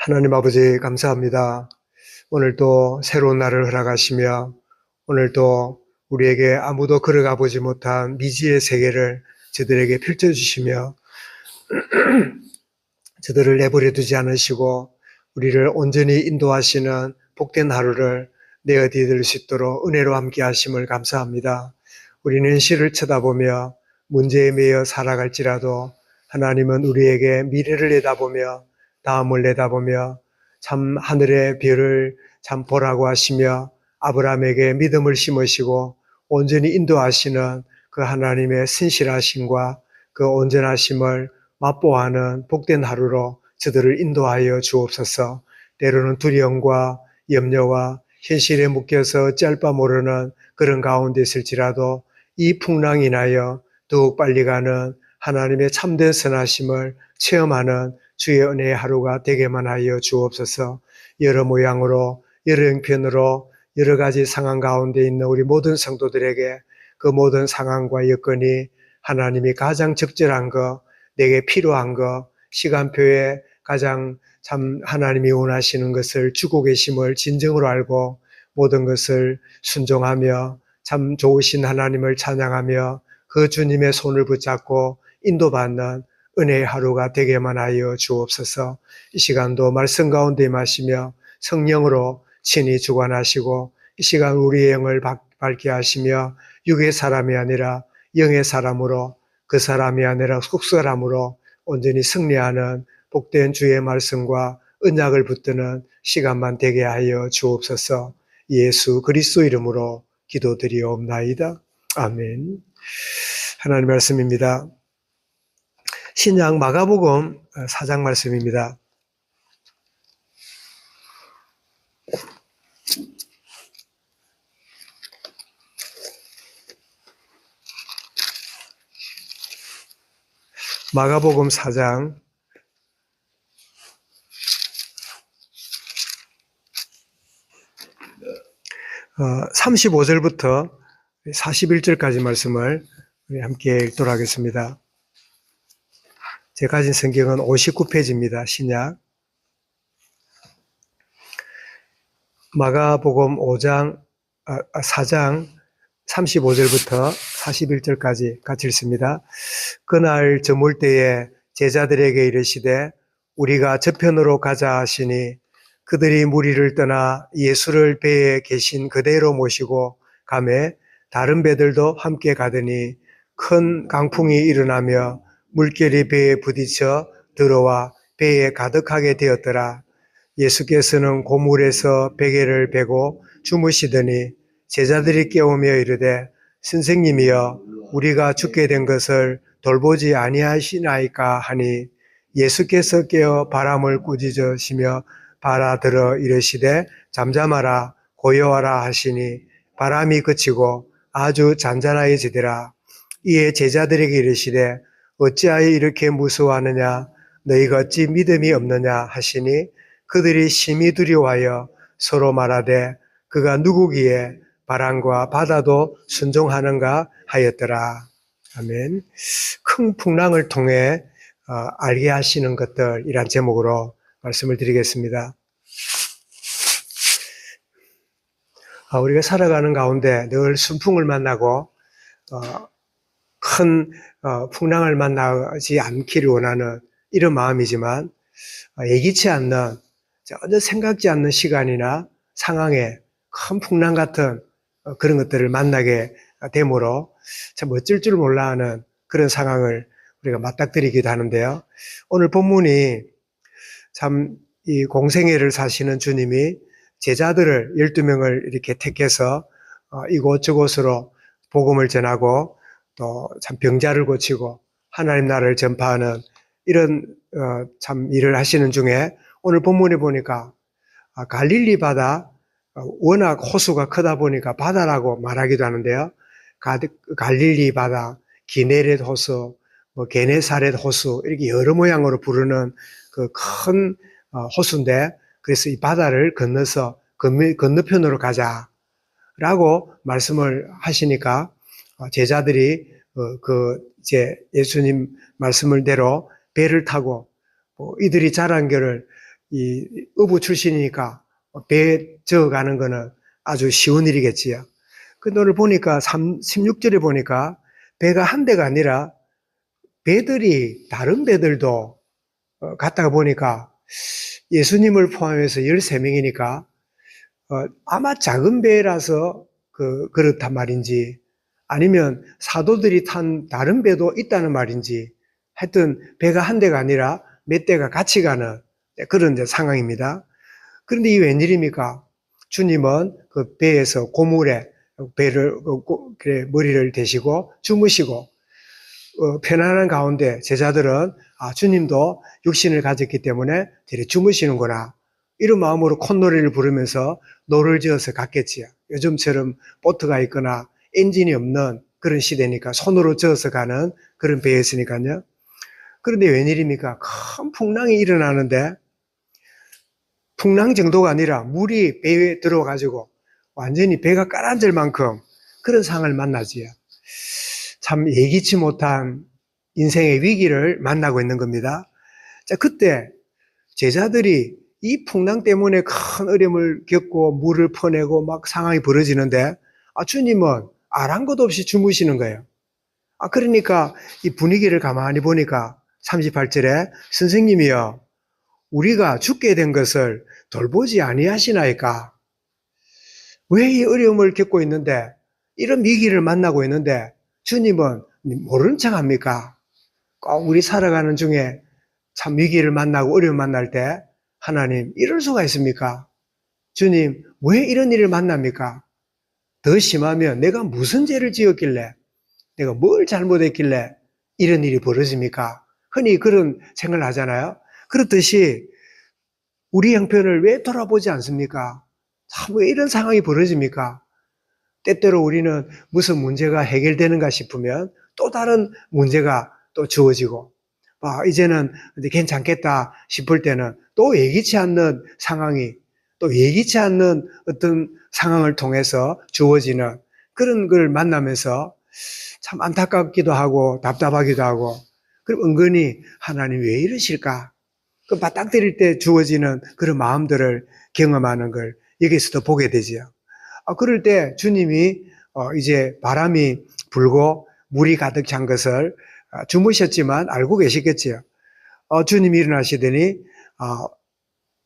하나님 아버지 감사합니다. 오늘도 새로운 날을 허락하시며 오늘도 우리에게 아무도 걸어가 보지 못한 미지의 세계를 저들에게 펼쳐주시며 저들을 내버려 두지 않으시고 우리를 온전히 인도하시는 복된 하루를 내어드릴 수 있도록 은혜로 함께 하심을 감사합니다. 우리는 시를 쳐다보며 문제에 매여 살아갈지라도 하나님은 우리에게 미래를 내다보며 다음을 내다보며 참 하늘의 별을 참 보라고 하시며 아브라함에게 믿음을 심으시고 온전히 인도하시는 그 하나님의 신실하심과 그 온전하심을 맛보아하는 복된 하루로 저들을 인도하여 주옵소서. 때로는 두려움과 염려와 현실에 묶여서 짤바 모르는 그런 가운데 있을지라도 이 풍랑이 인하여 더욱 빨리 가는 하나님의 참된 선하심을 체험하는 주의 은혜의 하루가 되게만 하여 주옵소서. 여러 모양으로 여러 형편으로 여러 가지 상황 가운데 있는 우리 모든 성도들에게 그 모든 상황과 여건이 하나님이 가장 적절한 것, 내게 필요한 것, 시간표에 가장 참 하나님이 원하시는 것을 주고 계심을 진정으로 알고 모든 것을 순종하며 참 좋으신 하나님을 찬양하며 그 주님의 손을 붙잡고 인도받는 은혜의 하루가 되게만 하여 주옵소서. 이 시간도 말씀 가운데 임하시며 성령으로 친히 주관하시고 이 시간 우리의 영을 밝게 하시며 육의 사람이 아니라 영의 사람으로 그 사람이 아니라 속사람으로 온전히 승리하는 복된 주의 말씀과 언약을 붙드는 시간만 되게 하여 주옵소서. 예수 그리스도 이름으로 기도드리옵나이다. 아멘. 하나님 말씀입니다. 신약 마가복음 4장 말씀입니다. 마가복음 4장 35절부터 41절까지 말씀을 함께 읽도록 하겠습니다. 제가 가진 성경은 59페이지입니다. 신약 마가복음 4장 35절부터 41절까지 같이 읽습니다. 그날 저물 때에 제자들에게 이르시되 우리가 저편으로 가자 하시니 그들이 무리를 떠나 예수를 배에 계신 그대로 모시고 가매 다른 배들도 함께 가더니 큰 강풍이 일어나며 물결이 배에 부딪혀 들어와 배에 가득하게 되었더라. 예수께서는 고물에서 베개를 베고 주무시더니 제자들이 깨우며 이르되 선생님이여 우리가 죽게 된 것을 돌보지 아니하시나이까 하니 예수께서 깨어 바람을 꾸짖으시며 바라들어 이르시되 잠잠하라 고요하라 하시니 바람이 그치고 아주 잔잔하여지더라. 이에 제자들에게 이르시되 어찌하여 이렇게 무서워하느냐 너희가 어찌 믿음이 없느냐 하시니 그들이 심히 두려워하여 서로 말하되 그가 누구기에 바람과 바다도 순종하는가 하였더라. 아멘. 큰 풍랑을 통해 알게 하시는 것들이란 제목으로 말씀을 드리겠습니다. 우리가 살아가는 가운데 늘 순풍을 만나고 큰 풍랑을 만나지 않기를 원하는 이런 마음이지만 예기치 않는 전혀 생각지 않는 시간이나 상황에 큰 풍랑 같은 그런 것들을 만나게 되므로 참 어쩔 줄 몰라 하는 그런 상황을 우리가 맞닥뜨리기도 하는데요. 오늘 본문이 참 이 공생애를 사시는 주님이 제자들을 12명을 이렇게 택해서 이곳저곳으로 복음을 전하고 또 참 병자를 고치고 하나님 나라를 전파하는 이런 참 일을 하시는 중에 오늘 본문에 보니까 갈릴리 바다, 워낙 호수가 크다 보니까 바다라고 말하기도 하는데요. 갈릴리 바다, 기네렛 호수, 게네사렛 호수 이렇게 여러 모양으로 부르는 그 큰 호수인데 그래서 이 바다를 건너서 건너편으로 가자라고 말씀을 하시니까 제자들이 이제 예수님 말씀을 대로 배를 타고 이들이 잘한 거를 이 어부 출신이니까 배 저어가는 거는 아주 쉬운 일이겠지요. 근데 오늘 보니까 16절에 보니까 배가 한 대가 아니라 배들이 다른 배들도 갔다가 보니까 예수님을 포함해서 13명이니까 아마 작은 배라서 그렇단 말인지 아니면 사도들이 탄 다른 배도 있다는 말인지 하여튼 배가 한 대가 아니라 몇 대가 같이 가는 그런 이제 상황입니다. 그런데 이 웬일입니까? 주님은 그 배에서 고물에 배를 머리를 대시고 주무시고 편안한 가운데 제자들은 주님도 육신을 가졌기 때문에 되레 주무시는구나 이런 마음으로 콧노래를 부르면서 노를 지어서 갔겠지요. 요즘처럼 보트가 있거나 엔진이 없는 그런 시대니까 손으로 저어서 가는 그런 배였으니까요. 그런데 웬일입니까? 큰 풍랑이 일어나는데 풍랑 정도가 아니라 물이 배에 들어가지고 완전히 배가 가라앉을 만큼 그런 상황을 만나지요. 참 예기치 못한 인생의 위기를 만나고 있는 겁니다. 자, 그때 제자들이 이 풍랑 때문에 큰 어려움을 겪고 물을 퍼내고 막 상황이 벌어지는데 주님은 아란 것 없이 주무시는 거예요. 그러니까 이 분위기를 가만히 보니까 38절에 선생님이여 우리가 죽게 된 것을 돌보지 아니하시나이까? 왜 이 어려움을 겪고 있는데 이런 위기를 만나고 있는데 주님은 모른 척 합니까? 꼭 우리 살아가는 중에 참 위기를 만나고 어려움 만날 때 하나님 이럴 수가 있습니까? 주님 왜 이런 일을 만납니까? 더 심하면 내가 무슨 죄를 지었길래 내가 뭘 잘못했길래 이런 일이 벌어집니까? 흔히 그런 생각을 하잖아요. 그렇듯이 우리 형편을 왜 돌아보지 않습니까? 참 왜 이런 상황이 벌어집니까? 때때로 우리는 무슨 문제가 해결되는가 싶으면 또 다른 문제가 또 주어지고 이제는 괜찮겠다 싶을 때는 또 예기치 않는 상황이 또 예기치 않는 어떤 상황을 통해서 주어지는 그런 걸 만나면서 참 안타깝기도 하고 답답하기도 하고 그럼 은근히 하나님 왜 이러실까? 그 맞닥뜨릴 때 주어지는 그런 마음들을 경험하는 걸 여기서도 보게 되지요. 그럴 때 주님이 이제 바람이 불고 물이 가득 찬 것을 주무셨지만 알고 계시겠지요. 주님이 일어나시더니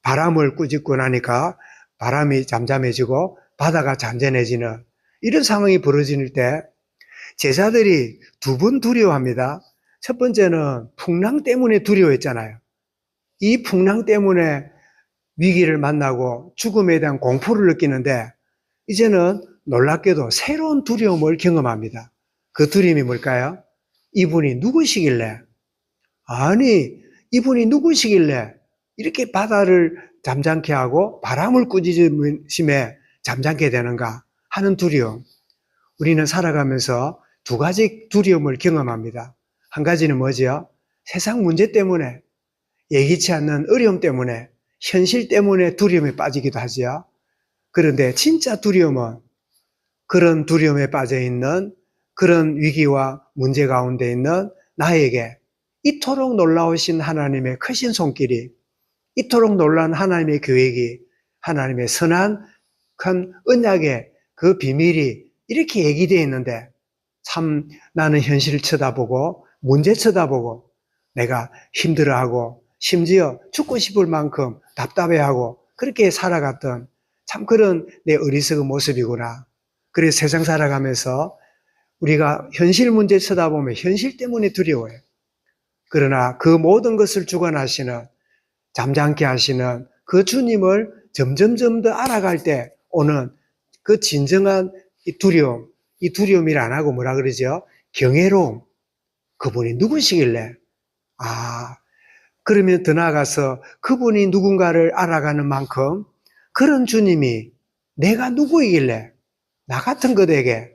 바람을 꾸짖고 나니까 바람이 잠잠해지고 바다가 잔잔해지는 이런 상황이 벌어질 때 제자들이 두 번 두려워합니다. 첫 번째는 풍랑 때문에 두려워했잖아요. 이 풍랑 때문에 위기를 만나고 죽음에 대한 공포를 느끼는데 이제는 놀랍게도 새로운 두려움을 경험합니다. 그 두려움이 뭘까요? 이분이 누구시길래? 아니, 이분이 누구시길래 이렇게 바다를 잠잠케 하고 바람을 꾸짖으심에 잠잠게 되는가 하는 두려움. 우리는 살아가면서 두 가지 두려움을 경험합니다. 한 가지는 뭐죠? 세상 문제 때문에, 예기치 않는 어려움 때문에, 현실 때문에 두려움에 빠지기도 하죠. 그런데 진짜 두려움은 그런 두려움에 빠져 있는 그런 위기와 문제 가운데 있는 나에게 이토록 놀라우신 하나님의 크신 손길이, 이토록 놀라운 하나님의 계획이, 하나님의 선한 큰 언약의 그 비밀이 이렇게 얘기되어 있는데 참 나는 현실을 쳐다보고 문제 쳐다보고 내가 힘들어하고 심지어 죽고 싶을 만큼 답답해하고 그렇게 살아갔던 참 그런 내 어리석은 모습이구나. 그래서 세상 살아가면서 우리가 현실 문제 쳐다보면 현실 때문에 두려워요. 그러나 그 모든 것을 주관하시는 잠잠케 하시는 그 주님을 점점점 더 알아갈 때 오는 그 진정한 이 두려움, 이 두려움이라 안 하고 뭐라 그러죠? 경외로움. 그분이 누구시길래? 그러면 더 나아가서 그분이 누군가를 알아가는 만큼 그런 주님이 내가 누구이길래 나 같은 것에게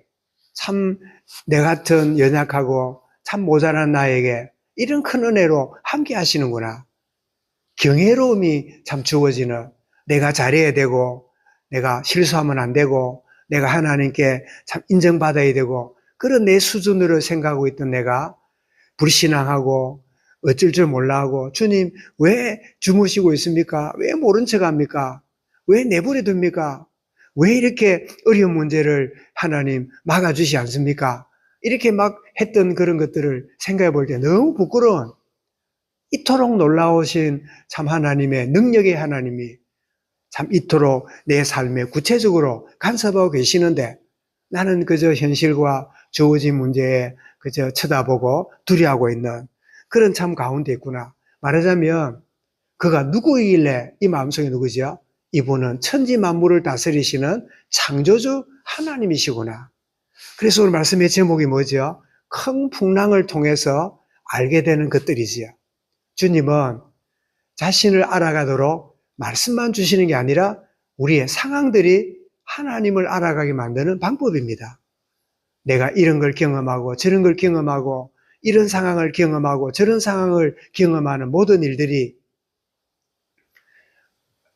참 내 같은 연약하고 참 모자란 나에게 이런 큰 은혜로 함께 하시는구나. 경외로움이 참 주어지는 내가 잘해야 되고 내가 실수하면 안 되고 내가 하나님께 참 인정받아야 되고 그런 내 수준으로 생각하고 있던 내가 불신앙하고 어쩔 줄 몰라 하고, 주님, 왜 주무시고 있습니까? 왜 모른 척 합니까? 왜 내버려 둡니까? 왜 이렇게 어려운 문제를 하나님 막아주시 않습니까? 이렇게 막 했던 그런 것들을 생각해 볼 때 너무 부끄러운, 이토록 놀라우신 참 하나님의 능력의 하나님이 참 이토록 내 삶에 구체적으로 간섭하고 계시는데, 나는 그저 현실과 주어진 문제에 그저 쳐다보고 두려워하고 있는 그런 참 가운데 있구나. 말하자면 그가 누구이길래 이 마음속에 누구죠? 이분은 천지 만물을 다스리시는 창조주 하나님이시구나. 그래서 오늘 말씀의 제목이 뭐죠? 큰 풍랑을 통해서 알게 되는 것들이지요. 주님은 자신을 알아가도록 말씀만 주시는 게 아니라 우리의 상황들이 하나님을 알아가게 만드는 방법입니다. 내가 이런 걸 경험하고 저런 걸 경험하고 이런 상황을 경험하고 저런 상황을 경험하는 모든 일들이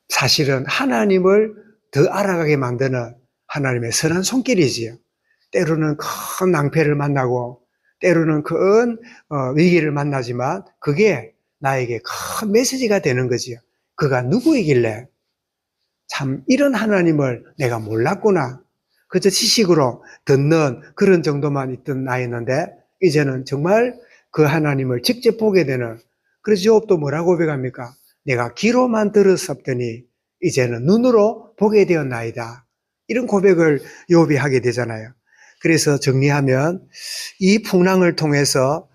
사실은 하나님을 더 알아가게 만드는 하나님의 선한 손길이지요. 때로는 큰 낭패를 만나고 때로는 큰 위기를 만나지만 그게 나에게 큰 메시지가 되는 거지요. 그가 누구이길래 참 이런 하나님을 내가 몰랐구나. 그저 지식으로 듣는 그런 정도만 있던 나였는데 이제는 정말 그 하나님을 직접 보게 되는, 그래서 욥도 뭐라고 고백합니까? 내가 귀로만 들었었더니 이제는 눈으로 보게 되었나이다. 이런 고백을 욥이 하게 되잖아요. 그래서 정리하면 이 풍랑을 통해서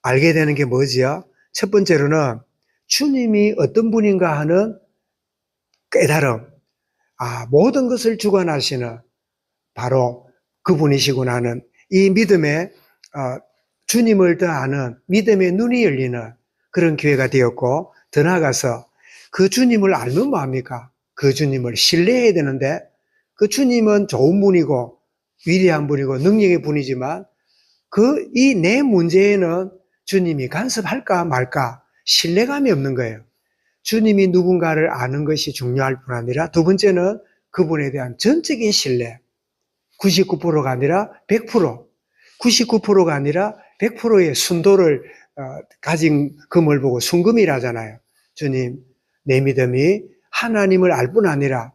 알게 되는 게 뭐지요? 첫 번째로는 주님이 어떤 분인가 하는 깨달음. 모든 것을 주관하시는 바로 그분이시구나 하는 이 믿음의 주님을 더 아는 믿음의 눈이 열리는 그런 기회가 되었고, 더 나아가서 그 주님을 알면 뭐합니까? 그 주님을 신뢰해야 되는데, 그 주님은 좋은 분이고 위대한 분이고 능력의 분이지만 이 내 문제에는 주님이 간섭할까 말까 신뢰감이 없는 거예요. 주님이 누군가를 아는 것이 중요할 뿐 아니라 두 번째는 그분에 대한 전적인 신뢰. 99%가 아니라 100%, 99%가 아니라 100%의 순도를 가진 금을 보고 순금이라 하잖아요. 주님, 내 믿음이 하나님을 알 뿐 아니라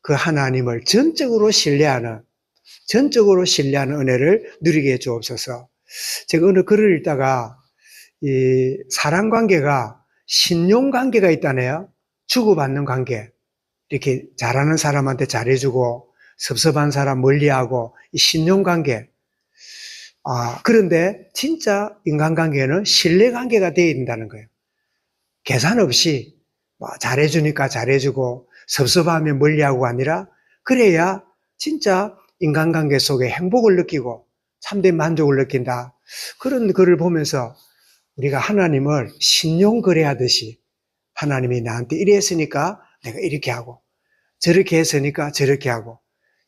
그 하나님을 전적으로 신뢰하는 은혜를 누리게 해 주옵소서. 제가 어느 글을 읽다가 이 사람 관계가 신용 관계가 있다네요. 주고받는 관계. 이렇게 잘하는 사람한테 잘해주고 섭섭한 사람 멀리하고 이 신용 관계. 그런데 진짜 인간관계는 신뢰관계가 되어야 된다는 거예요. 계산 없이 잘해주니까 잘해주고 섭섭하면 멀리하고 아니라, 그래야 진짜 인간관계 속에 행복을 느끼고 참된 만족을 느낀다. 그런 글을 보면서 우리가 하나님을 신용거래하듯이 하나님이 나한테 이래 했으니까 내가 이렇게 하고 저렇게 했으니까 저렇게 하고,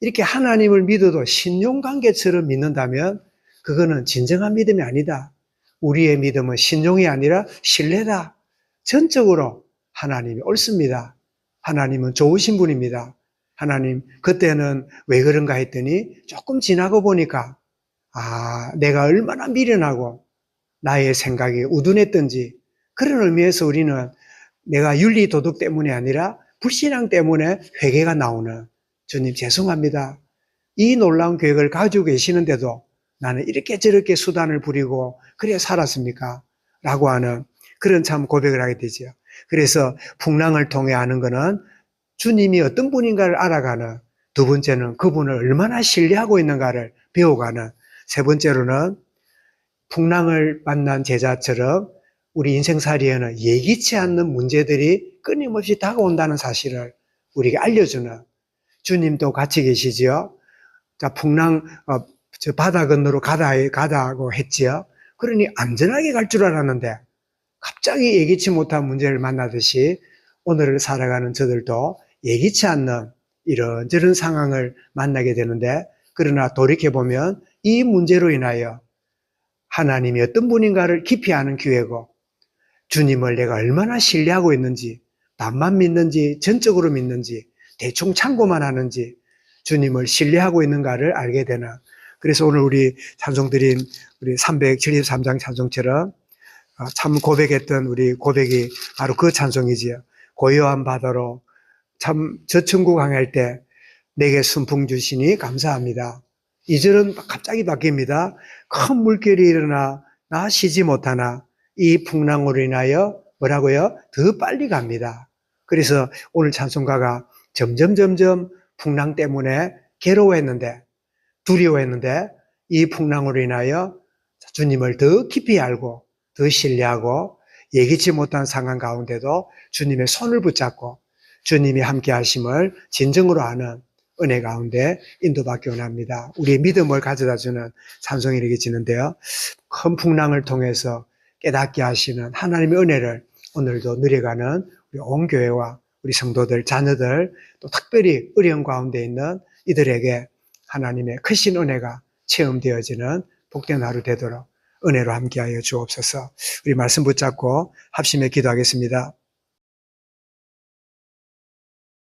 이렇게 하나님을 믿어도 신용관계처럼 믿는다면 그거는 진정한 믿음이 아니다. 우리의 믿음은 신용이 아니라 신뢰다. 전적으로 하나님이 옳습니다. 하나님은 좋으신 분입니다. 하나님, 그때는 왜 그런가 했더니 조금 지나고 보니까 내가 얼마나 미련하고 나의 생각이 우둔했던지, 그런 의미에서 우리는 내가 윤리 도덕 때문이 아니라 불신앙 때문에 회개가 나오는, 주님 죄송합니다. 이 놀라운 계획을 가지고 계시는데도 나는 이렇게 저렇게 수단을 부리고 그래 살았습니까? 라고 하는 그런 참 고백을 하게 되죠. 그래서 풍랑을 통해 아는 것은 주님이 어떤 분인가를 알아가는, 두 번째는 그분을 얼마나 신뢰하고 있는가를 배워가는, 세 번째로는 풍랑을 만난 제자처럼 우리 인생살이에는 예기치 않는 문제들이 끊임없이 다가온다는 사실을 우리에게 알려주는, 주님도 같이 계시지요. 자, 풍랑 저 바다 건너로 가다고 했지요. 그러니 안전하게 갈 줄 알았는데 갑자기 예기치 못한 문제를 만나듯이 오늘을 살아가는 저들도 예기치 않는 이런저런 상황을 만나게 되는데, 그러나 돌이켜보면 이 문제로 인하여 하나님이 어떤 분인가를 깊이 아는 기회고, 주님을 내가 얼마나 신뢰하고 있는지, 반만 믿는지 전적으로 믿는지 대충 참고만 하는지 주님을 신뢰하고 있는가를 알게 되는, 그래서 오늘 우리 찬송 드린 우리 373장 찬송처럼 참 고백했던 우리 고백이 바로 그 찬송이지요. 고요한 바다로 참 저천국 항해할 때 내게 순풍 주시니 감사합니다. 2절은 갑자기 바뀝니다. 큰 물결이 일어나 나 쉬지 못하나 이 풍랑으로 인하여 뭐라고요? 더 빨리 갑니다. 그래서 오늘 찬송가가 점점 풍랑 때문에 괴로워했는데, 두려워했는데 이 풍랑으로 인하여 주님을 더 깊이 알고 더 신뢰하고 예기치 못한 상황 가운데도 주님의 손을 붙잡고 주님이 함께 하심을 진정으로 아는 은혜 가운데 인도받기 원합니다. 우리의 믿음을 가져다주는 찬송이 이루어지는데요. 큰 풍랑을 통해서 깨닫게 하시는 하나님의 은혜를 오늘도 누려가는 우리 온 교회와 우리 성도들, 자녀들, 또 특별히 어려운 가운데 있는 이들에게 하나님의 크신 은혜가 체험되어지는 복된 하루 되도록 은혜로 함께하여 주옵소서. 우리 말씀 붙잡고 합심해 기도하겠습니다.